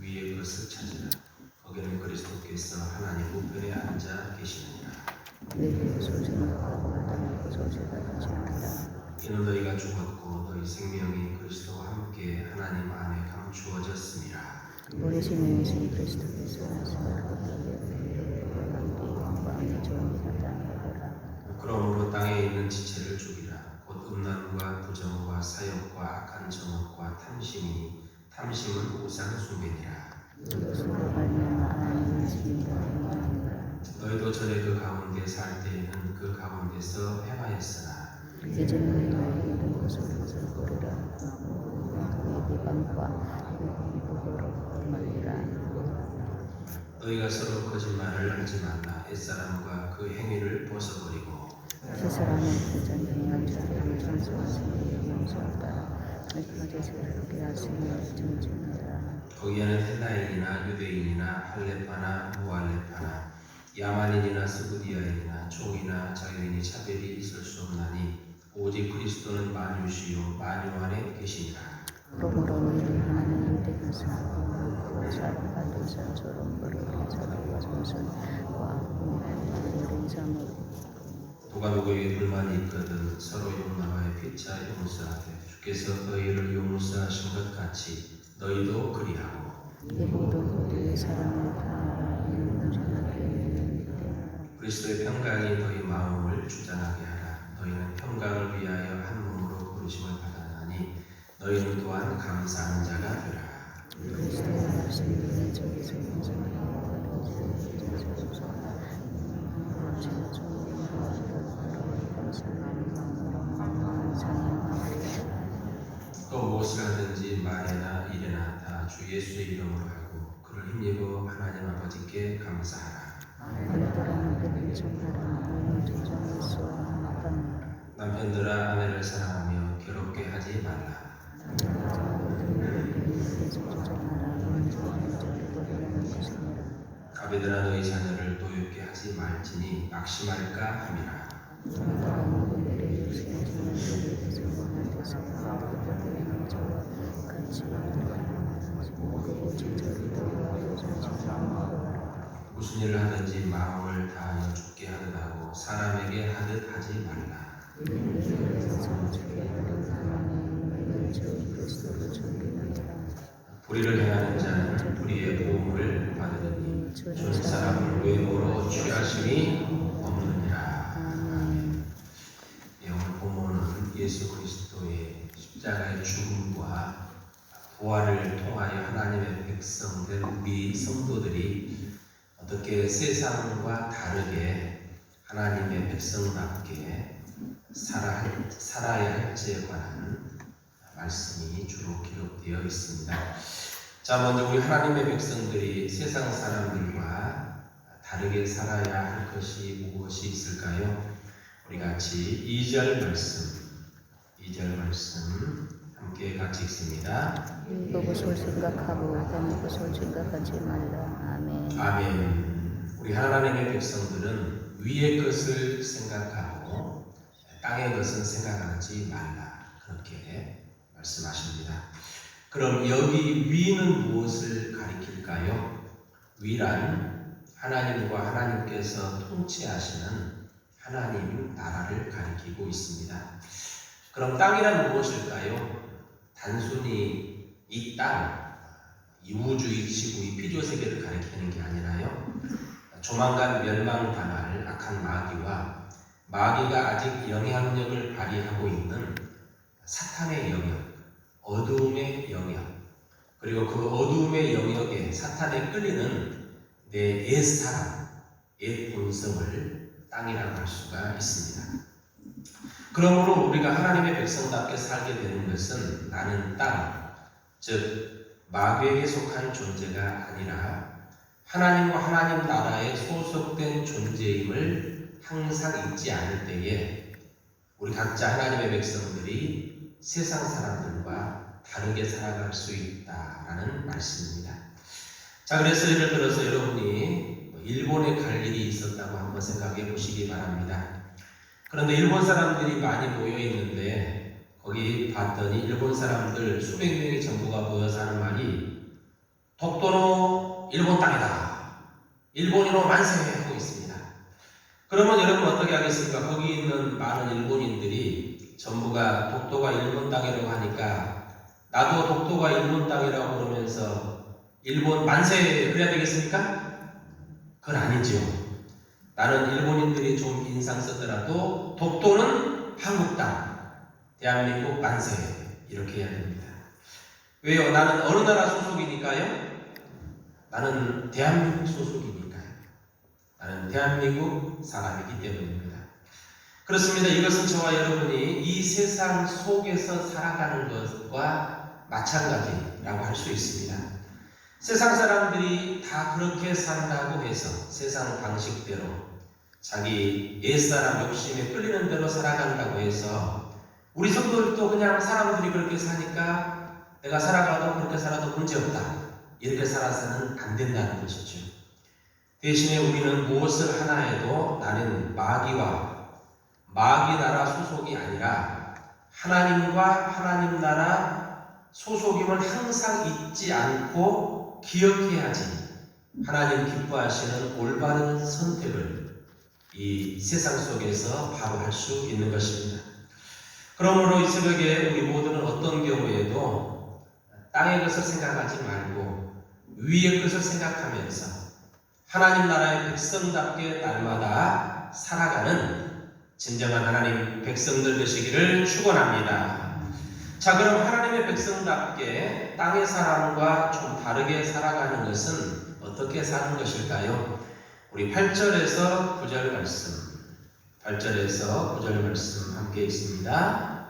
위의 것을 찾으라. 거기는 그리스도께서 하나님 우편에 앉아 계시느니라. 이는 너희가 죽었고 너희 생명이 그리스도와 함께 하나님 안에 감추어졌으니라. 우리 생명이신 그리스도께서 그러므로 땅에 있는 지체를 죽이라. 곧 음란과 부정과 사욕과 악한 정욕과 탐심이니 탐심은 우상 숭배니라. 너희도 전에 그 가운데 살 때에는 그 가운데서 행하였으나 이제는 너희 모든 것을 버리라. 그의 비방과 유혹으로 말이라. 너희가 서로 거짓말을 하지 말라. 옛사람과 그 행위를 벗어버리고 그 사람은 부자니 행한 자를 장수하시니 용서하다. 그것을 피하시니 정진하라. 거기에는 헬라인이나 유대인이나 할레파나 무할레파나 야만인이나 스구디아인이나 종이나 자유인이 차별이 있을 수 없나니 오직 그리스도는 만유시요 만유 안에 계시니라. 그러므로 너희는 하나님 되어서 사랑받은 자처럼 거룩한 사랑과 정선과 어린 삶을 누가 누구에게 불만이 있거든 서로 용납하여 피차 용서하되 주께서 너희를 용서하신 것 같이 너희도 그리하고 이 모든 우리의 사랑을 다하는 그리스도의 평강이 너희 마음을 주장하게 하라. 너희는 평강을 위하여 한 몸으로 부르심을 받았나니 너희는 또한 감사하는 자가 되라. 그리스도의 말씀이 저기서 또 무엇을 하든지 말이나 일이나 다 주 예수의 이름으로 하고 그를 힘입어 하나님 아버지께 감사하라. 남편들아 아내를 사랑하며 괴롭게 하지 말라. 아비들아 너희 자녀를 노엽게 하지 말지니 낙심할까 함이라. 무슨 일을 하든지 마음을 다하여 죽게 하듯 하고 사람에게 하듯 하지 말라. 불의를 행하는 자는 불의의 보응을 받으리니 준 사람을 외모로 취하심이 없느니라. 오늘 본문은 예수 그리스도의 십자가의 죽음과 부활을 통하여 하나님의 백성된 우리 성도들이 어떻게 세상과 다르게 하나님의 백성답게 살아야 할지에 관한 말씀이 주로 기록되어 있습니다. 자, 먼저 우리 하나님의 백성들이 세상 사람들과 다르게 살아야 할 것이 무엇이 있을까요? 우리 같이 2절 말씀 함께 같이 읽습니다. 이것을 생각하고 다른 것을 생각하지 말라. 아멘. 아멘. 우리 하나님의 백성들은 위의 것을 생각하고 땅의 것은 생각하지 말라. 그렇게 말씀하십니다. 그럼 여기 위는 무엇을 가리킬까요? 위란 하나님과 하나님께서 통치하시는 하나님 나라를 가리키고 있습니다. 그럼 땅이란 무엇일까요? 단순히 이 땅, 이 우주, 이 지구, 이 피조세계를 가리키는 게 아니라요. 조만간 멸망당할 악한 마귀가 아직 영향력을 발휘하고 있는 사탄의 영역, 어두움의 영역, 그리고 그 어두움의 영역에 사탄에 끌리는 내 옛사람, 옛 본성을 땅이라고 할 수가 있습니다. 그러므로 우리가 하나님의 백성답게 살게 되는 것은 나는 땅, 즉 마귀에게 속한 존재가 아니라 하나님과 하나님 나라에 소속된 존재임을 항상 잊지 않을 때에 우리 각자 하나님의 백성들이 세상 사람들과 다르게 살아갈 수 있다라는 말씀입니다. 자, 그래서 예를 들어서 여러분이 일본에 갈 일이 있었다고 한번 생각해 보시기 바랍니다. 그런데 일본 사람들이 많이 모여 있는데 거기 봤더니 일본 사람들 수백 명이 전부가 모여서 하는 말이 독도는 일본 땅이다. 일본인으로 만세하고 있습니다. 그러면 여러분 어떻게 하겠습니까? 거기 있는 많은 일본인들이 전부가 독도가 일본 땅이라고 하니까 나도 독도가 일본 땅이라고 그러면서 일본 만세 그래야 되겠습니까? 그건 아니죠. 나는 일본인들이 좀 인상 쓰더라도 독도는 한국 땅, 대한민국 만세 이렇게 해야 됩니다. 왜요? 나는 어느 나라 소속이니까요? 나는 대한민국 소속이니까요. 나는 대한민국 사람이기 때문입니다. 그렇습니다. 이것은 저와 여러분이 이 세상 속에서 살아가는 것과 마찬가지라고 할 수 있습니다. 세상 사람들이 다 그렇게 산다고 해서 세상 방식대로 자기 옛사람 욕심에 끌리는 대로 살아간다고 해서 우리 성도들도 그냥 사람들이 그렇게 사니까 내가 살아가도 그렇게 살아도 문제없다 이렇게 살아서는 안 된다는 것이죠. 대신에 우리는 무엇을 하나 해도 나는 마귀 나라 소속이 아니라 하나님과 하나님 나라 소속임을 항상 잊지 않고 기억해야지 하나님 기뻐하시는 올바른 선택을 이 세상 속에서 바로 할 수 있는 것입니다. 그러므로 이 새벽에 우리 모두는 어떤 경우에도 땅의 것을 생각하지 말고 위의 것을 생각하면서 하나님 나라의 백성답게 날마다 살아가는 진정한 하나님 백성들 되시기를 축원합니다. 자, 그럼 하나님의 백성답게 땅의 사람과 좀 다르게 살아가는 것은 어떻게 사는 것일까요? 우리 8절에서 9절 말씀, 8절에서 9절 말씀 함께 있습니다.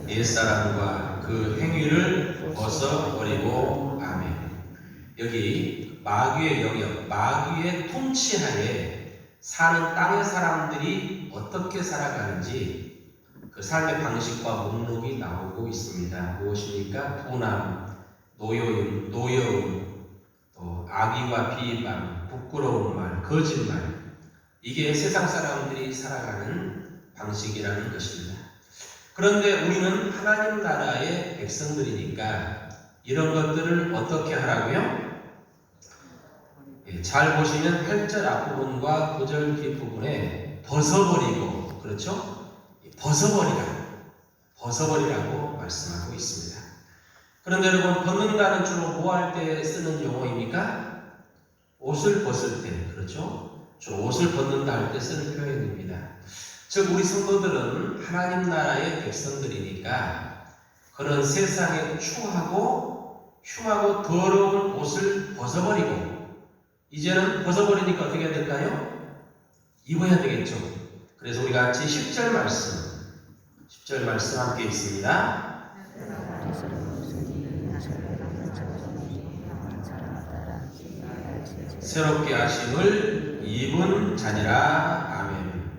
옛사람과 그 행위를 벗어버리고 아멘. 여기 마귀의 영역, 마귀의 통치하에 사는 땅의 사람들이 어떻게 살아가는지 그 삶의 방식과 목록이 나오고 있습니다. 무엇입니까? 분함, 노여움, 또 악의와 비방, 부끄러운 말, 거짓말. 이게 세상 사람들이 살아가는 방식이라는 것입니다. 그런데 우리는 하나님 나라의 백성들이니까 이런 것들을 어떻게 하라고요? 잘 보시면 8절 앞부분과 9절 뒷부분에 벗어버리고, 그렇죠? 벗어버리라고 말씀하고 있습니다. 그런데 여러분, 벗는다는 주로 뭐 할 때 쓰는 용어입니까? 옷을 벗을 때, 그렇죠? 주로 옷을 벗는다 할 때 쓰는 표현입니다. 즉 우리 성도들은 하나님 나라의 백성들이니까 그런 세상에 추하고 흉하고 더러운 옷을 벗어버리고 이제는 벗어버리니까 어떻게 해야 될까요? 입어야 되겠죠. 그래서 우리 같이 10절 말씀 함께 있습니다. 새롭게 하심을 입은 자니라. 아멘.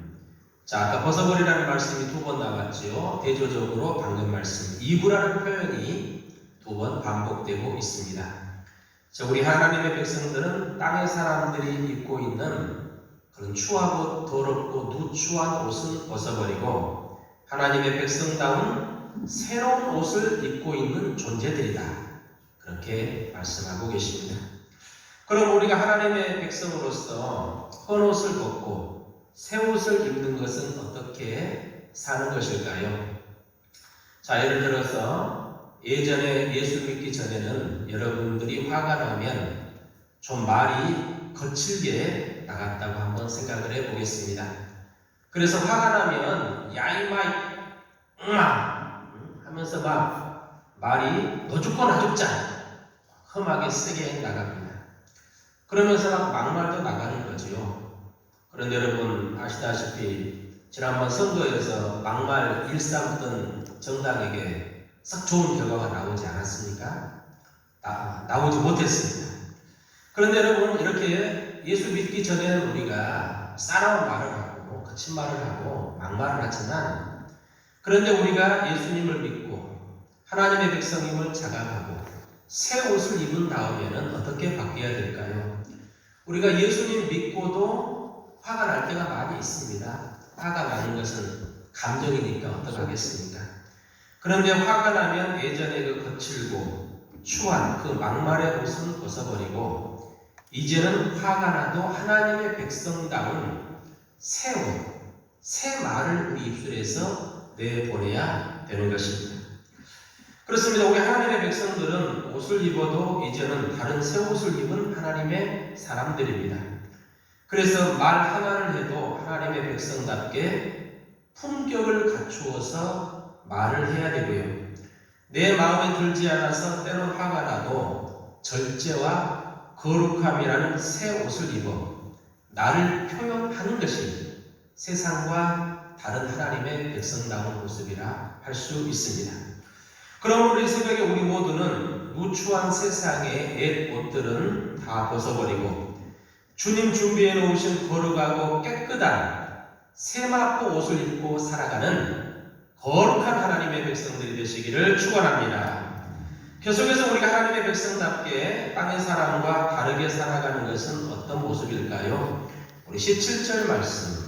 자, 아까 벗어버리라는 말씀이 두 번 나왔지요. 대조적으로 방금 말씀 입으라는 표현이 두 번 반복되고 있습니다. 자, 우리 하나님의 백성들은 땅의 사람들이 입고 있는 그런 추하고 더럽고 누추한 옷은 벗어버리고 하나님의 백성다운 새로운 옷을 입고 있는 존재들이다. 그렇게 말씀하고 계십니다. 그럼 우리가 하나님의 백성으로서 헌옷을 벗고 새 옷을 입는 것은 어떻게 사는 것일까요? 자, 예를 들어서 예전에 예수 믿기 전에는 여러분들이 화가 나면 좀 말이 거칠게 나갔다고 한번 생각을 해보겠습니다. 그래서 화가 나면 야이마이 하면서 막 말이 너 죽고 나 죽자 험하게 세게 나갑니다. 그러면서 막 막말도 나가는 거죠. 그런데 여러분 아시다시피 지난번 선거에서 막말 일삼던 정당에게 썩 좋은 결과가 나오지 않았습니까? 나오지 못했습니다. 그런데 여러분 이렇게 예수 믿기 전에는 우리가 싸나운 말을 하고 거친 말을 하고 막말을 하지만 그런데 우리가 예수님을 믿고 하나님의 백성임을 자각하고 새 옷을 입은 다음에는 어떻게 바뀌어야 될까요? 우리가 예수님 믿고도 화가 날 때가 많이 있습니다. 화가 나는 것은 감정이니까 어떡하겠습니까? 그런데 화가 나면 예전에 그 거칠고 추한 그 막말의 옷은 벗어버리고 이제는 화가 나도 하나님의 백성다운 새 옷, 새 말을 우리 입술에서 내보내야 되는 것입니다. 그렇습니다. 우리 하나님의 백성들은 옷을 입어도 이제는 다른 새 옷을 입은 하나님의 사람들입니다. 그래서 말 하나를 해도 하나님의 백성답게 품격을 갖추어서 말을 해야 되고요. 내 마음에 들지 않아서 때론 화가 나도 절제와 거룩함이라는 새 옷을 입어 나를 표현하는 것이 세상과 다른 하나님의 백성다운 모습이라 할 수 있습니다. 그럼 우리 새벽에 우리 모두는 누추한 세상의 옛 옷들은 다 벗어버리고 주님 준비해 놓으신 거룩하고 깨끗한 세마포 옷을 입고 살아가는 거룩한 하나님의 백성들이 되시기를 축원합니다. 계속해서 우리가 하나님의 백성답게 땅의 사람과 다르게 살아가는 것은 어떤 모습일까요? 우리 17절 말씀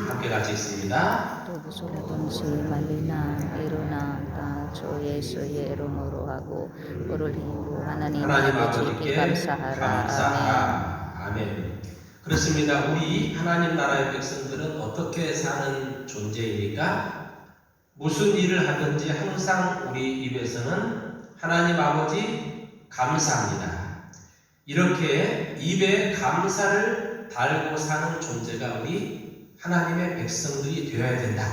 함께 같이 있습니다. 또 무슨 동시 말리나 일어나 주 예수의 이름으로 하고 물을 힘으로 하나님 아버지께 감사하라. 아멘. 그렇습니다. 우리 하나님 나라의 백성들은 어떻게 사는 존재입니까? 무슨 일을 하든지 항상 우리 입에서는 하나님 아버지 감사합니다. 이렇게 입에 감사를 달고 사는 존재가 우리 하나님의 백성들이 되어야 된다.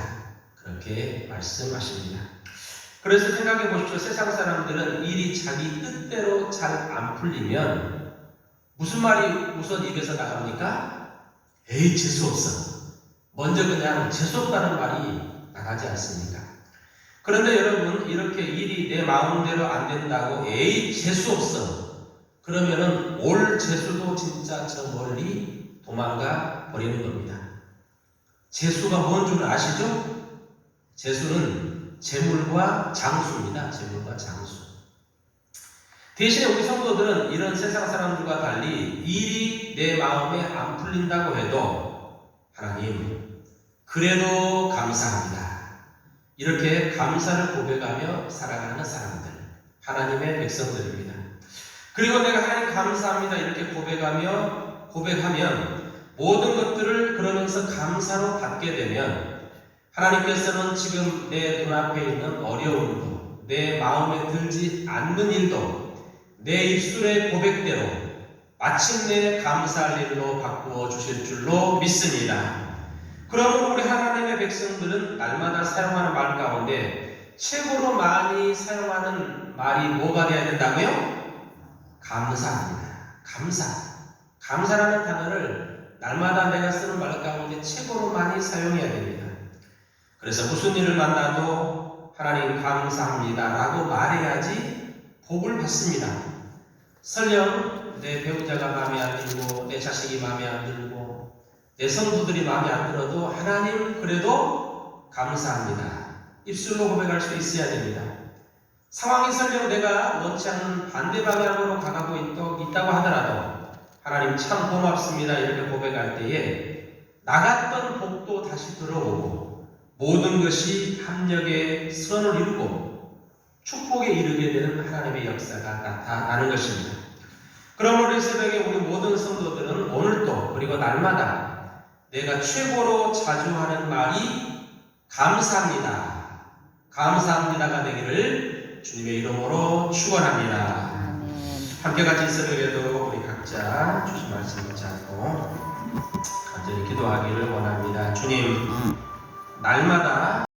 그렇게 말씀하십니다. 그래서 생각해 보십시오. 세상 사람들은 일이 자기 뜻대로 잘 안 풀리면 무슨 말이 우선 입에서 나갑니까? 에이, 재수없어. 먼저 그냥 재수없다는 말이 나가지 않습니까? 그런데 여러분, 이렇게 일이 내 마음대로 안 된다고 에이, 재수없어. 그러면은 올 재수도 진짜 저 멀리 도망가 버리는 겁니다. 재수가 뭔 줄 아시죠? 재수는 재물과 장수입니다. 재물과 장수. 대신에 우리 성도들은 이런 세상 사람들과 달리 일이 내 마음에 안 풀린다고 해도 하나님, 그래도 감사합니다. 이렇게 감사를 고백하며 살아가는 사람들, 하나님의 백성들입니다. 그리고 내가 하나님 감사합니다 이렇게 고백하면 모든 것들을 그러면서 감사로 받게 되면 하나님께서는 지금 내 눈앞에 있는 어려움도, 내 마음에 들지 않는 일도 내 입술의 고백대로 마침내 감사할 일로 바꾸어 주실 줄로 믿습니다. 그러므로 우리 하나님의 백성들은 날마다 사용하는 말 가운데 최고로 많이 사용하는 말이 뭐가 되어야 된다고요? 감사합니다. 감사라는 단어를 날마다 내가 쓰는 말 가운데 최고로 많이 사용해야 됩니다. 그래서 무슨 일을 만나도 하나님 감사합니다 라고 말해야지 복을 받습니다. 설령 내 배우자가 마음에 안 들고 내 자식이 마음에 안 들고 내 성도들이 마음에 안 들어도 하나님 그래도 감사합니다. 입술로 고백할 수 있어야 됩니다. 상황이 설령 내가 원치 않는 반대 방향으로 가고 있다고 하더라도 하나님 참 고맙습니다 이렇게 고백할 때에 나갔던 복도 다시 들어오고 모든 것이 합력의 선을 이루고 축복에 이르게 되는 하나님의 역사가 나타나는 것입니다. 그럼 우리 새벽에 우리 모든 성도들은 오늘도 그리고 날마다 내가 최고로 자주 하는 말이 감사합니다가 되기를 주님의 이름으로 축원합니다. 함께 같이 새벽에도 우리 각자 주신 말씀 붙잡고 간절히 기도하기를 원합니다. 주님, 날마다